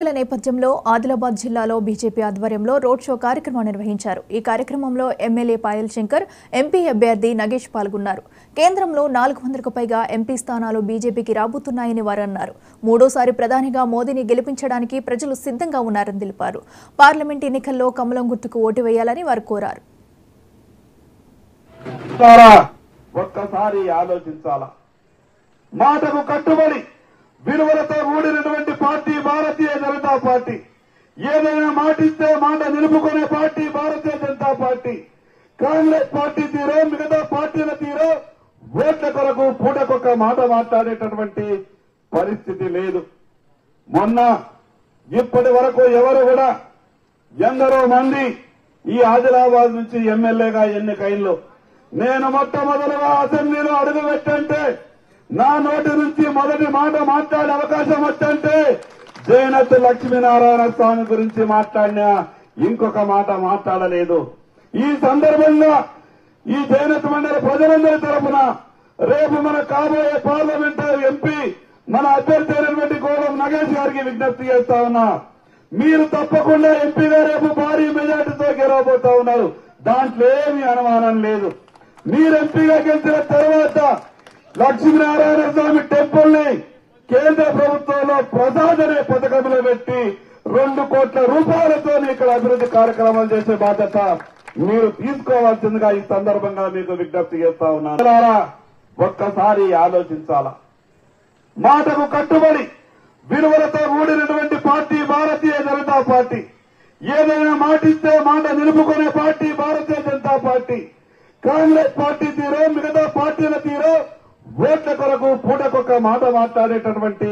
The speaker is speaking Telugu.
నేపథ్యంలో ఆదిలాబాద్ జిల్లాలో బీజేపీ ఆధ్వర్యంలో రోడ్ షో కార్యక్రమం నిర్వహించారు। ఈ కార్యక్రమంలో ఎమ్మెల్యే పాయల్ శంకర్, ఎంపీ అభ్యర్థి నగేష్ పాల్గొన్నారు। కేంద్రంలో 400కు పైగా ఎంపీ స్థానాలు బీజేపీకి రాబోతున్నాయని వారు అన్నారు। మూడోసారి ప్రధానిగా మోదీని గెలిపించడానికి ప్రజలు సిద్ధంగా ఉన్నారని తెలిపారు। పార్లమెంట్ ఎన్నికల్లో కమలం గుర్తుకు ఓటు వేయాలని వారు కోరారు। ఒక్కసారి ఆలోచించాలా, మాటకు కట్టుబడి విలువలతో కూడినటువంటి పార్టీ భారతీయ జనతా పార్టీ। ఏదైనా మాటిస్తే మాట నిలుపుకునే party Bharatiya Janata party. Congress party తీరో మిగతా పార్టీల తీరో ఓట్ల కొరకు పూటకొక్క మాట మాట్లాడేటటువంటి పరిస్థితి లేదు। మొన్న ఇప్పటి వరకు ఎవరు కూడా ఎందరో మంది ఈ ఆదిలాబాద్ నుంచి ఎమ్మెల్యేగా ఎన్నికైనలో నేను మొట్టమొదలుగా అసెంబ్లీలో అడుగు పెట్టంటే నా నోటి నుంచి మొదటి మాట మాట్లాడే అవకాశం వచ్చంటే జైనత్ లక్ష్మీనారాయణ స్వామి గురించి మాట్లాడినా ఇంకొక మాట మాట్లాడలేదు। ఈ సందర్భంగా ఈ జైనత్ మండలి ప్రజలందరి తరఫున రేపు మన కాబోయే పార్లమెంట్ ఎంపీ మన అభ్యర్థి అయినటువంటి కోలం నగేష్ గారికి విజ్ఞప్తి చేస్తా ఉన్నా, మీరు తప్పకుండా ఎంపీగా రేపు భారీ మెజార్టీతో గెలవబోతా ఉన్నారు। దాంట్లో ఏమీ అనుమానం లేదు। మీరు ఎంపీగా గెలిచిన తర్వాత లక్ష్మీనారాయణ స్వామి టెంపుల్ ని కేంద్ర ప్రభుత్వంలో ప్రసాద్ అనే పథకంలో పెట్టి 2 కోట్ల రూపాయలతో ఇక్కడ అభివృద్ధి కార్యక్రమాలు చేసే బాధ్యత మీరు తీసుకోవాల్సిందిగా ఈ సందర్భంగా మీకు విజ్ఞప్తి చేస్తా ఉన్నాను। ఒక్కసారి ఆలోచించాలా, మాటకు కట్టుబడి విలువలతో కూడినటువంటి పార్టీ భారతీయ జనతా పార్టీ। ఏదైనా మాటిస్తే మాట నిలుపుకునే party Bharatiya Janata party. Congress party తీరో మిగతా పార్టీల తీరో ఓట్ల కొరకు పూటకొక్క మాట మాట్లాడేటటువంటి